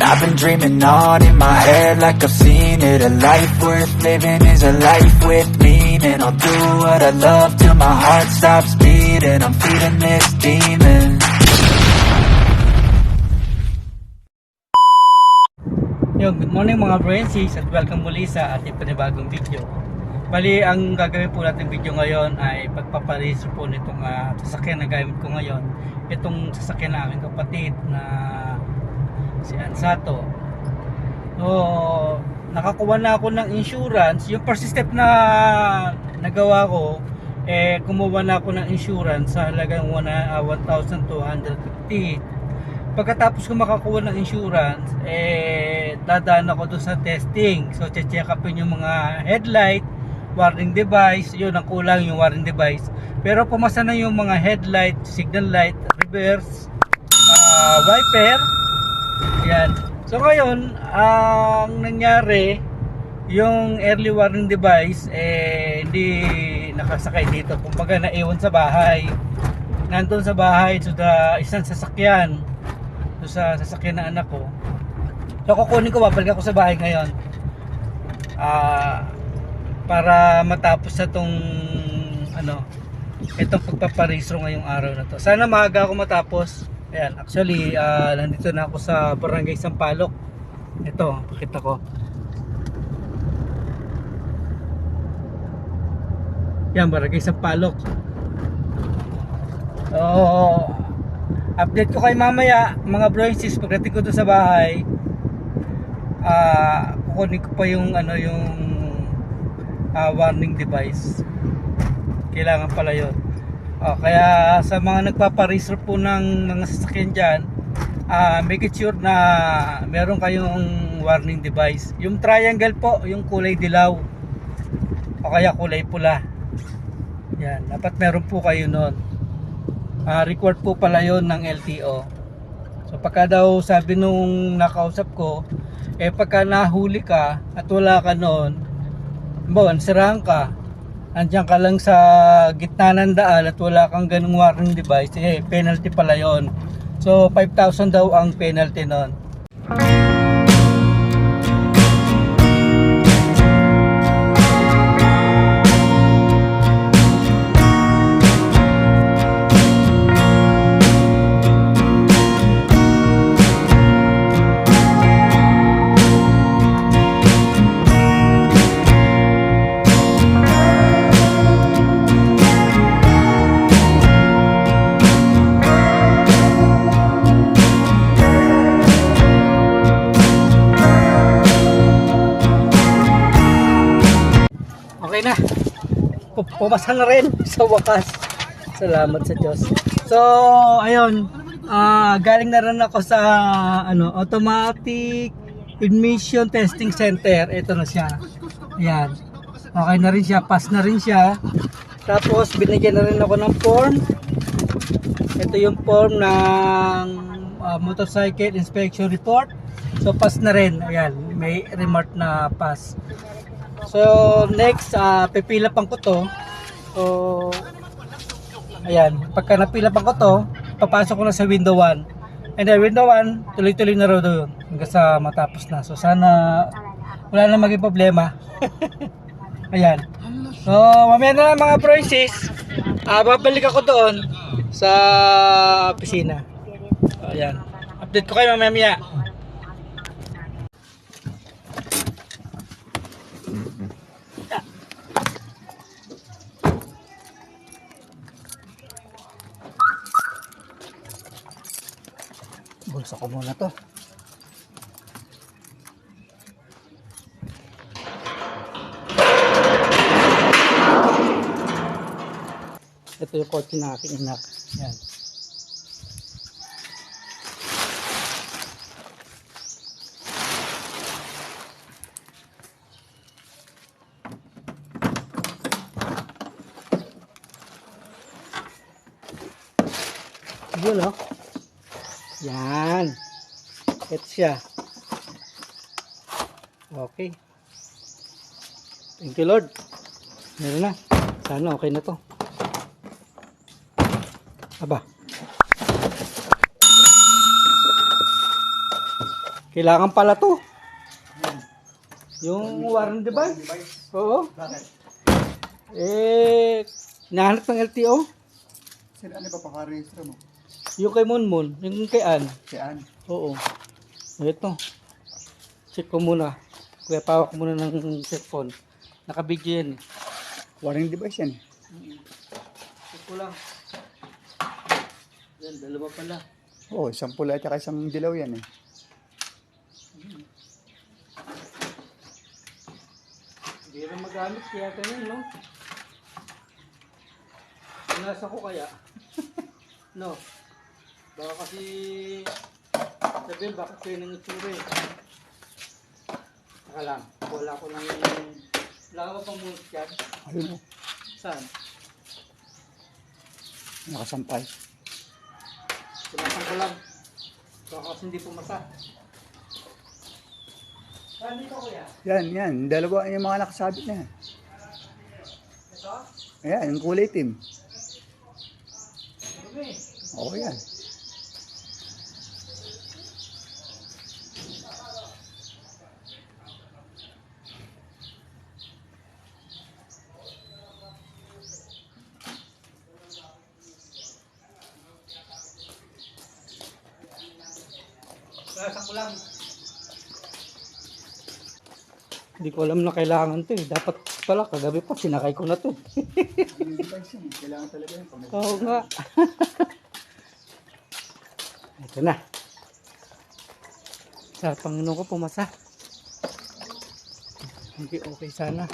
I've been dreaming on in my head like I've seen it. A life worth living is a life with meaning. I'll do what I love till my heart stops beating. I'm feeding this demon. Yo, good morning mga Francis at welcome muli sa ating panibagong video. Bali, ang gagawin po natin video ngayon ay pagpaparegister po nitong sasakyan na gamit ko ngayon. Itong sasakyan na aming kapatid na si Ansato. So, nakakuha na ako ng insurance. Yung first step na nagawa ko, kumuha na ako ng insurance sa halagang 1,250. Pagkatapos ko makakuha ng insurance, dadaan ako doon sa testing. So, check upin yung mga headlight, warning device. Yun, ang kulang yung warning device. Pero pumasa na yung mga headlight, signal light, reverse, wiper. Yan. So, ngayon, ang nangyari, yung early warning device, hindi nakasakay dito. Kumbaga, naiwan sa bahay. Nandun sa bahay, so isang sasakyan. Sa sasakyan na anak ko. So kukunin ko, babalik ako sa bahay ngayon para matapos na tong itong pagpaparehistro ngayong araw na to. Sana maaga ako matapos. Ayan, actually nandito na ako sa Barangay Sampaloc. Ito, pakita ko. Yan, Barangay Sampaloc. Update ko kay mamaya mga broisis pagdating ko doon sa bahay. Kukunin ko pa yung warning device. Kailangan pala yun. Kaya sa mga nagpaparehistro po ng mga sasakyan dyan, make it sure na meron kayong warning device. Yung triangle po, yung kulay dilaw o kaya kulay pula. Yan, dapat meron po kayo nun. Required po pala yon ng LTO. So pagka daw sabi nung nakausap ko, pagka nahuli ka at wala ka noon, sirahan ka, andyan ka lang sa gitna ng daan at wala kang ganung warning device, penalty pala yon. So 5,000 daw ang penalty noon. Okay na, pumasa na rin sa wakas. Salamat sa Diyos. So ayun, galing na rin ako sa automatic emission testing center. Ito na siya. Ayan, okay na rin siya, pass na rin siya. Tapos binigyan na rin ako ng form. Ito yung form ng motorcycle inspection report. So pass na rin. Ayan, may remark na pass. So next, pipila pang ko to. So ayan, pagka napila pang ko to, papasok ko na sa window 1. And then window 1, tuloy-tuloy na raw doon hanggang sa matapos na. So sana wala na maging problema. Ayan. So mamaya na lang mga broisis, babalik ako doon sa opisina. So, ayan, update ko kayo mamaya. Bulsa ko muna to. Ito yung kotse na aking anak. Yan. Yun, yan. Ito siya. Okay. Thank you Lord. Meron na. Sana okay na to. Aba. Kailangan pala to. Yung warning device. Oo. Bakit? Nahanap ng LTO. Sino ano ba paka-register mo? Yung kay Monmon. Yung kay Ann. Saan? Oo. Ito. Check ko muna. Kuya, pawak muna ng cellphone. Naka-video yan eh. Warning device yan. Check ko lang. Yan, dalawa pala. Oo, isang pula at saka isang dilaw yan eh. Hindi rin magamit kaya ganyan, no? Nasa ko kaya? No. Baka kasi sabihin, bakit kayo nang itsura eh. Saka lang, wala ko nang... Wala ka ba pang mulot yan? Ayun o, Saan? nakasampay. Tumasan ko lang. Baka kasi hindi pumasa. Saan dito kuya? Yan. Dalawa yung mga nakasabit na yan. Ito? Ayan, yung kulay itim. Dumi. Oo yan. Tumasan ko lang. Hindi ko alam na kailangan to eh. Dapat pala, kagabi pa, sinakay ko na to. Yung device yun, kailangan talaga yun. Oo nga. Ito na. Sa Panginoon ko pumasa. Hindi okay sana.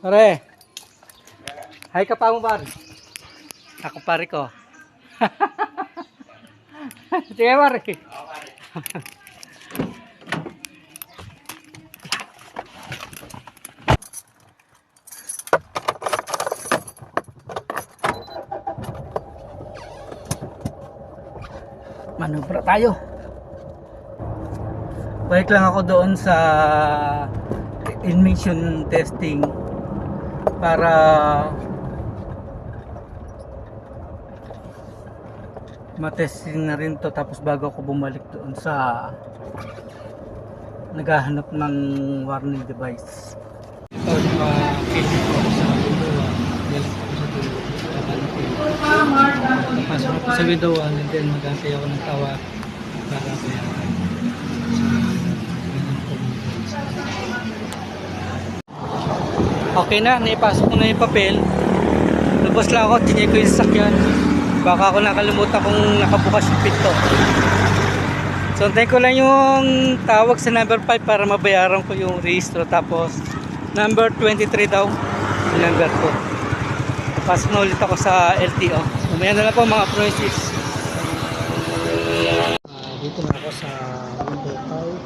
Pare. Hi ka pa mo pare. Ako pare ko. Sige pare. Manubra tayo. Balik lang ako doon sa emission testing para matesting na rin to, tapos bago ako bumalik doon sa naghahanap ng warning device. Ito yung feeling ko sa window 1. Balik ako sa window. Napasok ako sa window 1 and then mag-antay ako ng tawa para bayaran. Okay na, naipasok ko na yung papel. Lubos lang ako, tinyay ko yung sasakyan. Baka ako nakalimutan kung nakabukas yung pinto. So, antayin ko lang yung tawag sa number 5 para mabayaran ko yung registro. Tapos, number 23 daw, yung number ko. Pasok na ulit ako sa LTO. Mamaya na lang po mga prices. Dito na ako sa window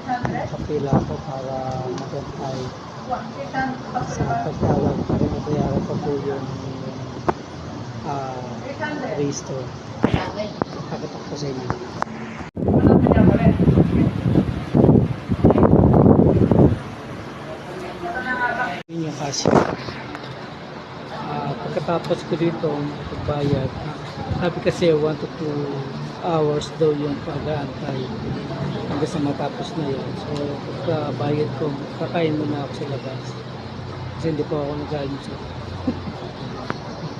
5. Nakapila ako para mag-apply sa pagtawag para mabayaran ko po yung registro. Pagkatak ko sa inyo. Yun yung cashier. Pagkatapos ko dito magbayad, sabi kasi 1 to 2 hours daw yung pag-aantay hanggang sa matapos na yun. So pagkabayad ko, kakain muna ako sa labas kasi hindi po ako nag-almusal.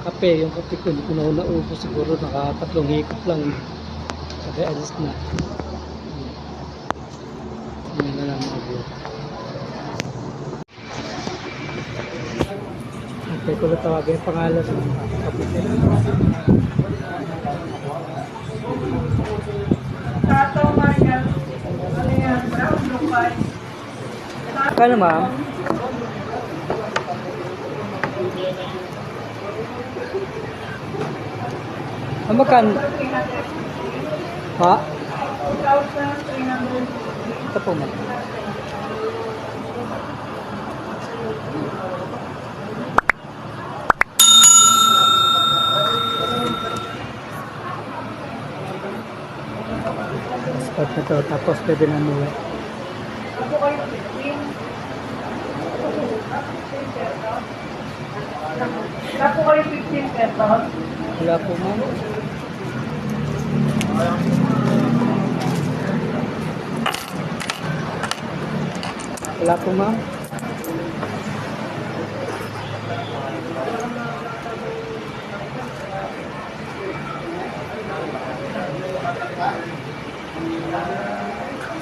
Kape, yung kape ko hindi ko na naupo, siguro naka-3 hikop lang, sabi alis na. Yun na lang mga buwan. Okay, ko lang tawagin yung pangalan ng kapitid. Kano ma'am? Magkano? Ha? 2,300. Ito po ma'am. Ito, tapos pwede na umuwi. Wala po kayo 15 pesos. Wala po, ma'am. Wala po, ma'am.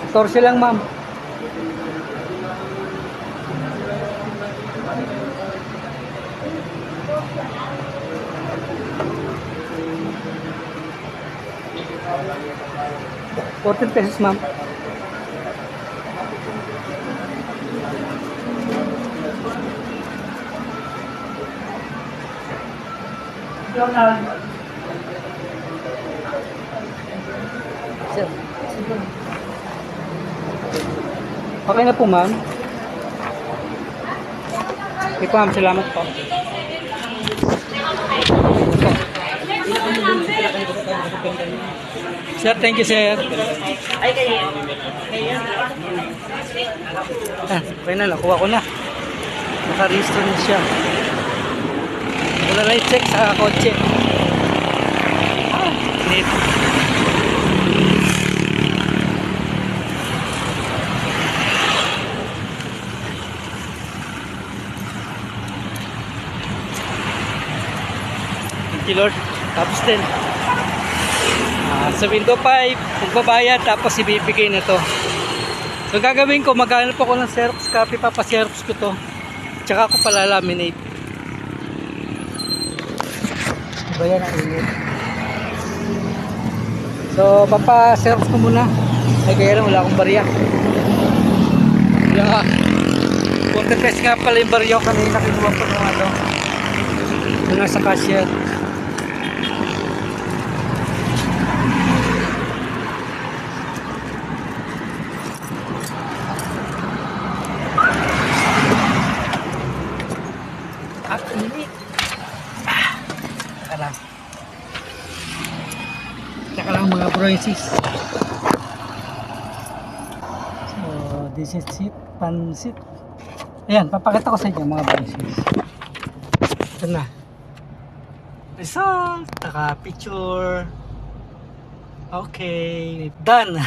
Torsi lang, ma'am. ₱14, ma'am. Donald. Sir. Okay na po, ma'am. Okay po, ma'am. Salamat po. Sir, thank you, sir. Ay, kayo. Okay na, nakuha ko na. Naka-register na siya. Wala na i-check sa kotse. Neat. Thank you, Lord. Tapos din. Sa window 5, magbabayad tapos ibibigay na to. So gagawin ko, maghanap ako ng Xerox copy, papa-Xerox ko to. Tsaka ako palalaminate. Diba yan ang init? So papa-Xerox ko muna. Ay kaya lang wala akong barya. Yeah. ₱40 nga pala yung barya ko kanina, kinuha ko ng ano. Yung nasa cashier. At init. Tsaka lang mga broisis. So, this is it. Pansit. Ayan, papakita ko sa inyo mga broisis. Ito na. Result. Taka picture. Okay. Done.